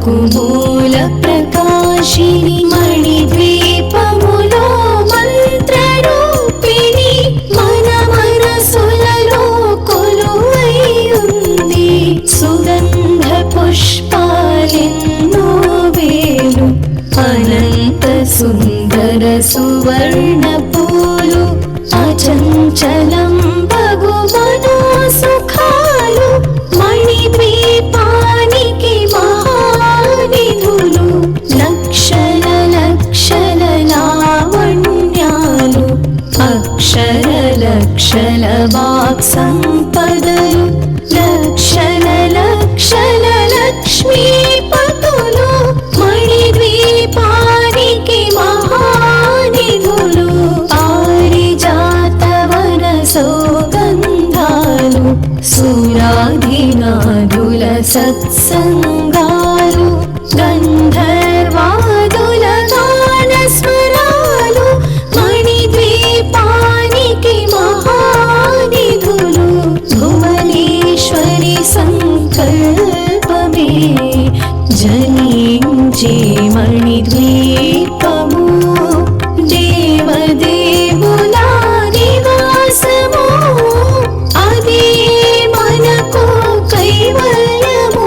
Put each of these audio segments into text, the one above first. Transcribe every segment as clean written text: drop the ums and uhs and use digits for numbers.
వాక్కుమూల ప్రకాశిని మణిద్వీపములో మంత్రరూపిణి మన మనసులలో కొలువై ఉంది. సుగంధ పుష్పాలెన్నో వేలు అనంత సుందర సువర్ణ పూలు అచంచలం బగు మనో సుఖాలు మణిద్వీపానికి మహానిధులు. లక్షల లక్షల లావణ్యాలు అక్షర లక్షల వాక్ సంపదలు లక్షల లక్షల లక్ష్మీపతులు మణిద్వీపానికి మహానిధులు. పారిజాతవన సౌగంధాలు సురాధినాదుల సత్సంగాలు గంధర్వాదుల గాన స్వరాలు మణిద్వీపానికి మహానిధులు. భువనేశ్వరి సంకల్పమే జనించే మణిద్వీపము దేవదేవుల నివాసము అదే మనకు కైవల్యము.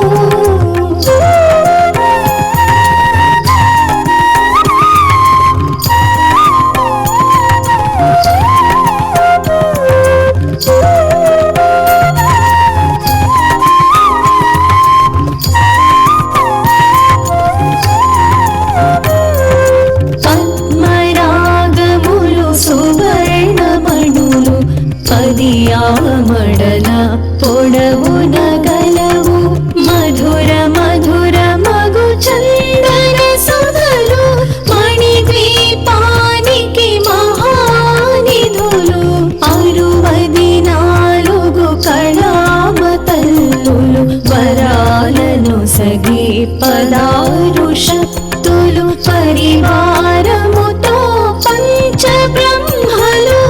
పద్మరాగములు సువర్ణమణులు పదియామడల పొడవున గలవు మధుర మధుర మగు చందన సుధలు మణిద్వీపానికి మహానిధులు. 64 కళామతల్లులు వరాలను సగి 16 శక్తులు పరివారముతో పంచబ్రహ్మలు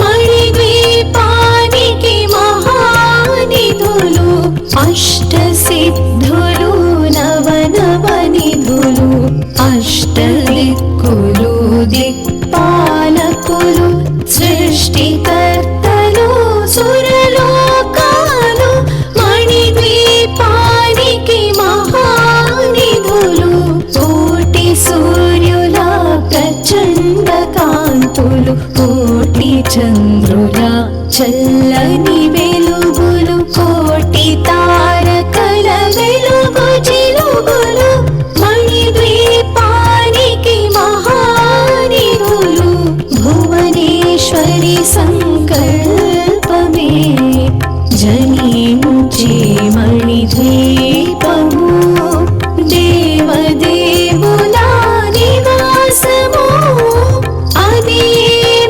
మణిద్వీపానికి మహానిధులు. అష్టసిద్ధులు నవనవనిధులు అష్టదిక్కులు దిక్పాలకులు సృష్టికర్తలు సురలోకాలు మణిద్వీపానికి మహానిధులు. కోటి సూర్యుల ప్రచండ కాంతులు కోటి చంద్రుల చల్లని వెలుగులు కోటి తారకల వెలుగు జిలుగులు మణిద్వీపానికి మహానిధులు. భువనేశ్వరి సంకల్పమే జనించే మణిద్వీపము దేవదేవుల నివాసము అదే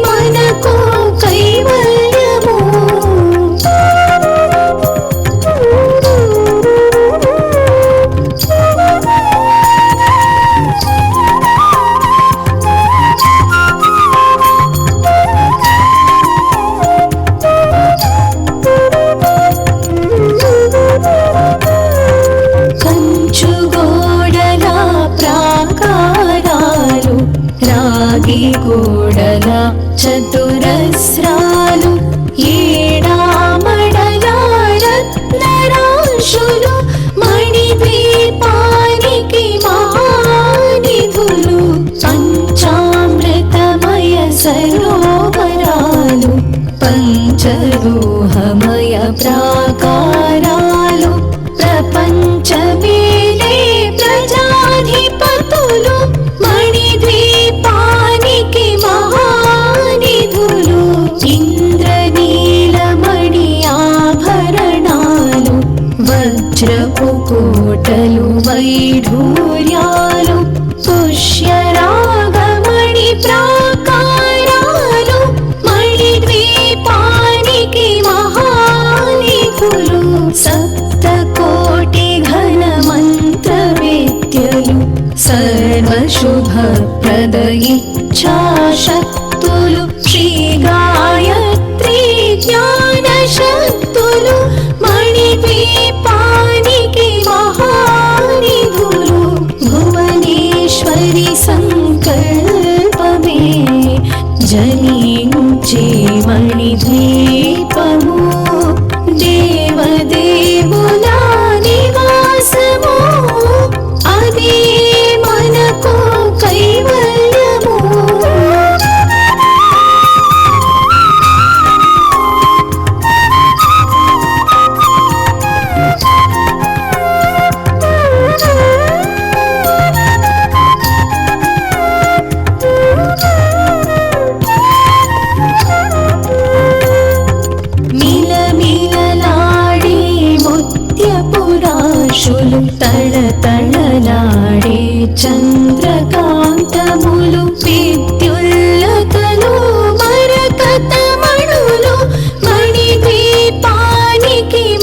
మనకు కైవల్యము. కంచుగోడల ప్రాకారాలు రాగి గోడల చతురస్రాలు ఏడామడల రత్నరాశులు మణిద్వీపానికి మహానిధులు. పంచామృతమయ సరోవరాలు పంచలోహమయ ప్రాకారాలు ప్రపంచమేలే ప్రజాధిపతులు మణిద్వీపానికి మహానిధులు. ఇంద్రనీలమణి ఆభరణాలు వజ్రపు కోటలు వైఢూర్యాలు పుష్యరాగమణి ప్రాకారాలు మణిద్వీపానికి మహానిధులు. సప్తకోటి ఘన మంత్ర వేద్యలు సర్వశుభప్రద ఇచ్ఛాశక్తులు శ్రీ గాయత్రి జ్ఞాన శక్తులు మణిద్వీపానికి మహానిధులు. దిశులు తళతళలాడే చంద్రకాంతములు విద్యుల్లతలు మరకతమణులు మణిద్వీపానికి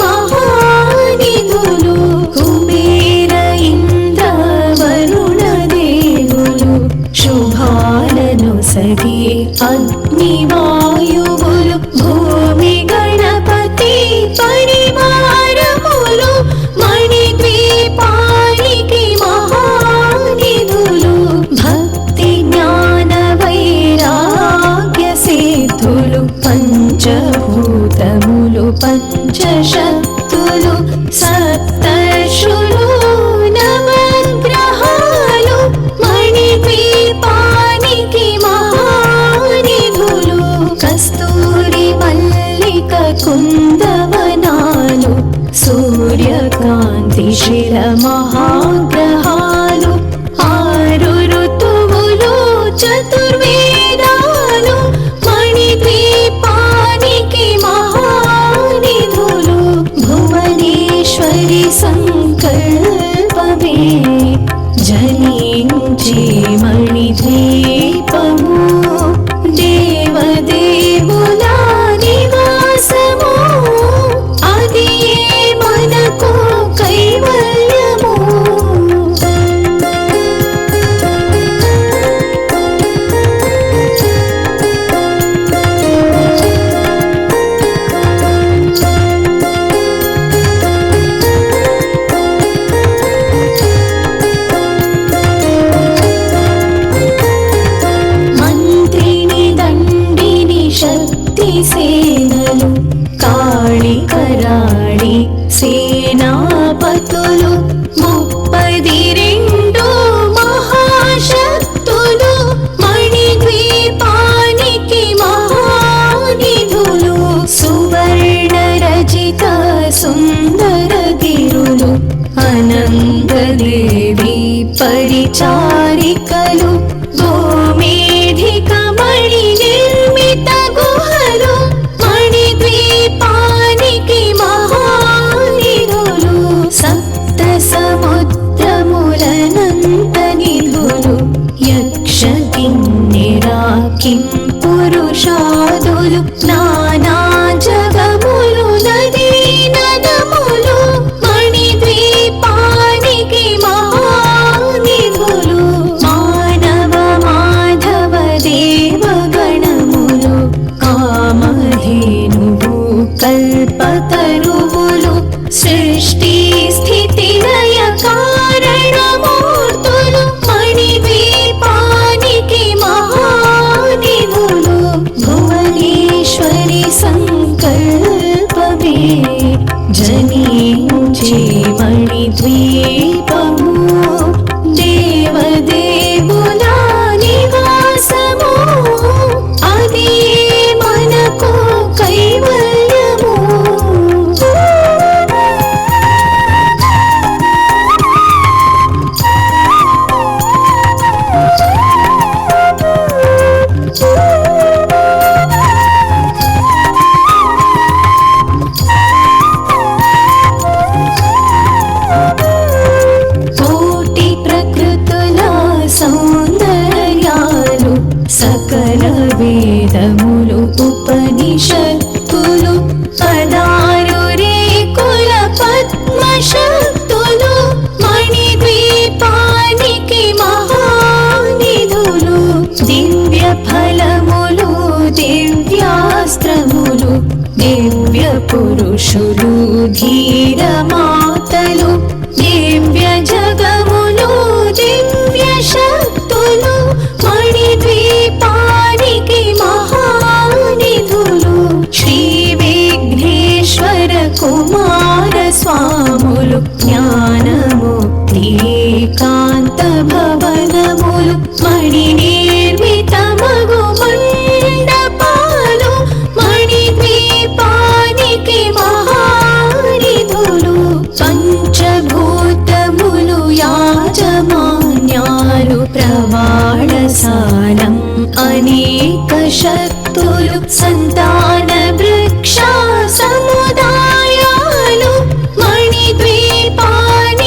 మహానిధులు కుబేర ఇంద్ర వరుణ దేవులు శుభాలను సగి అగ్నివాయువులు భూమి గణపతి పరివారములు మణిద్వీపానికి మహానిధులు భక్తి జ్ఞాన వైరాగ్య సిద్ధులు పంచభూతములు పంచశక్తులు సప్తర్షులు నవగ్రహాలు మణిద్వీపానికి మహానిధులు కస్తూరి మల్లిక కుందవనాలు సూర్యకాంతి శిర మహాగ్రహాలు ఆరు ఋతువులు చతుర్వేదాలు మణిద్వీపానికి మహానిధులు భువనేశ్వరి సంకల్పమే జనించి మణిద్వీపము దేవదేవుల నివాసము అది మనకు కైవల్యము మంత్రిని దండిని శక్తి సేనలు కాళి కరాళి సేనాపతులు 32 మహాశక్తులు మణిద్వీపానికి మహానిధులు సువర్ణ రచిత సుందర గిరులు అనంతదేవి పరిచారికలు గోమేధిక మణి నిర్మిత గుహలు మణిద్వీపానికి మహానిధులు సప్త సముద్రములనంత నిధులు యక్ష కిన్నెరా కిం పురుషాదులు నానా జగములు నదీ నదములు మణిద్వీపానికి మహానిధులు మానవ మాధవ దేవగణములు కామధేనువు కల్పతరువులు సృష్టి స్థితి లయ కారణమూర్తులు మణిద్వీపానికి మహానిధులు భువనేశ్వరి సంకల్పమే జనించి మణిద్వీపము దేవదేవుల నివాసము అది మనకు కైవల్యము కోటి ప్రకృతుల సౌందర్యాలు సకల వేదములు ఉపనిషత్తులు 16 రేకుల పద్మశక్తులు మణిద్వీపానికి మహానిధులు దివ్య ఫలములు దివ్యాస్త్రములు దివ్య పురుషులు ధీర మాతలు దివ్య జగములు దివ్య శక్తులు మణిద్వీపానికి మహానిధులు శ్రీ విఘ్నేశ్వర కుమార స్వాములు జ్ఞానముక్తి కాంత భవనములు మణి నిర్మిత మగు మండపాలు మణిద్వీపానికి మహానిధులు పంచభూతములు యాజమాన్యాలు ప్రవాళసాలం అనేక శక్తులు సంతాన వృక్ష సముదాయాలు మణిద్వీపానికి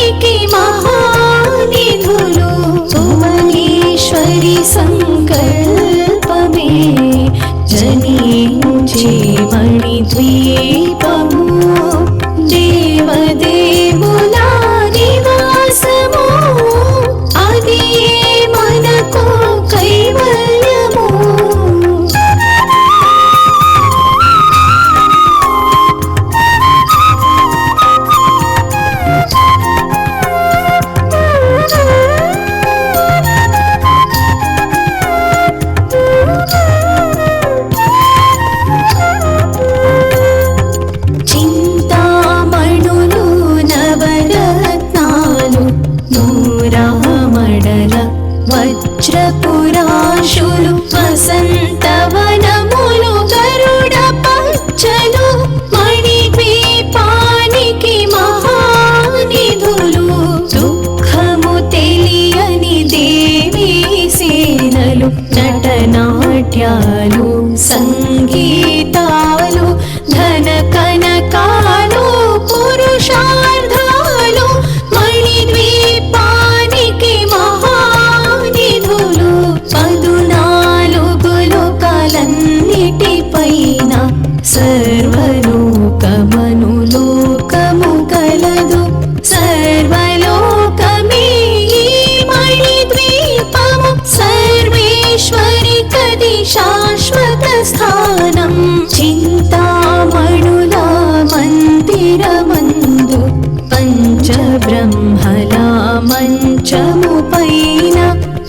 మంచము పైన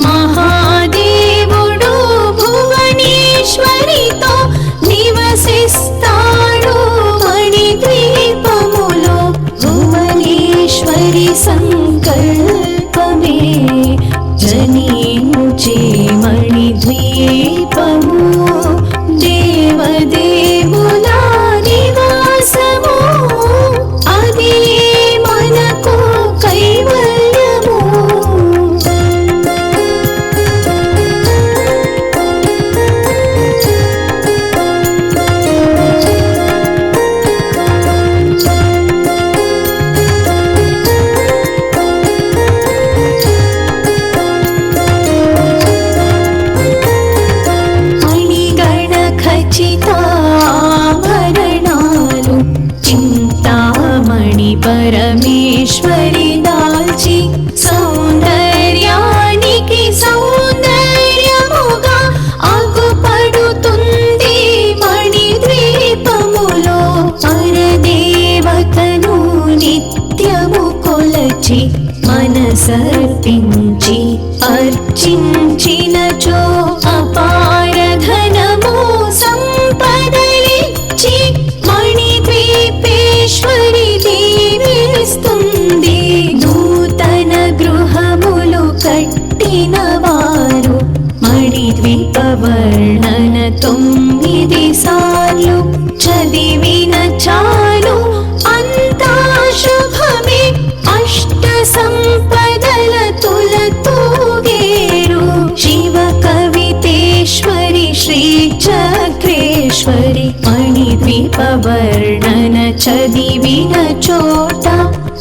మహాదేవుడు భువనేశ్వరితో నివసిస్తాడు మణిద్వీపములో. భువనేశ్వరి సంకల్పమే జనించే మణిద్వీపము. దేవదేవుల నివాసము అది మనకు కైవల్యము. మణిగణ ఖచ్చితాభరణాలు చింతామణి పరమేశ్వరి దాల్చి సౌందర్యానికి సౌందర్యముగా అగుపడుతుంది మణిద్వీపములో. పరదేవతను నిత్యము కొలచి మనసర్పించి అర్చించినచో అపార ధనము సంపదలిచ్చి మణిద్వీపేశ్వరి దీవిస్తుంది. నూతన గృహములు కట్టిన వారు మణిద్వీప వర్ణన 9 సార్లు చదివిన చాలు అంతా శుభమే. అష్ట సంపదల తులతూగేరు శివ కవితేశ్వరి శ్రీ చక్రేశ్వరి. మణిద్వీప వర్ణన చదివిన చోట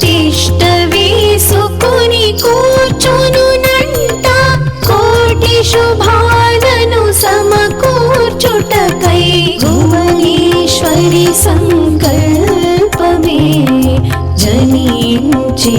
తిష్ట వేసుకుని కూర్చునునంట. కోటి శుభాలను సమకూర్చుటకై భువనేశ్వరి సంకల్పమే జనించే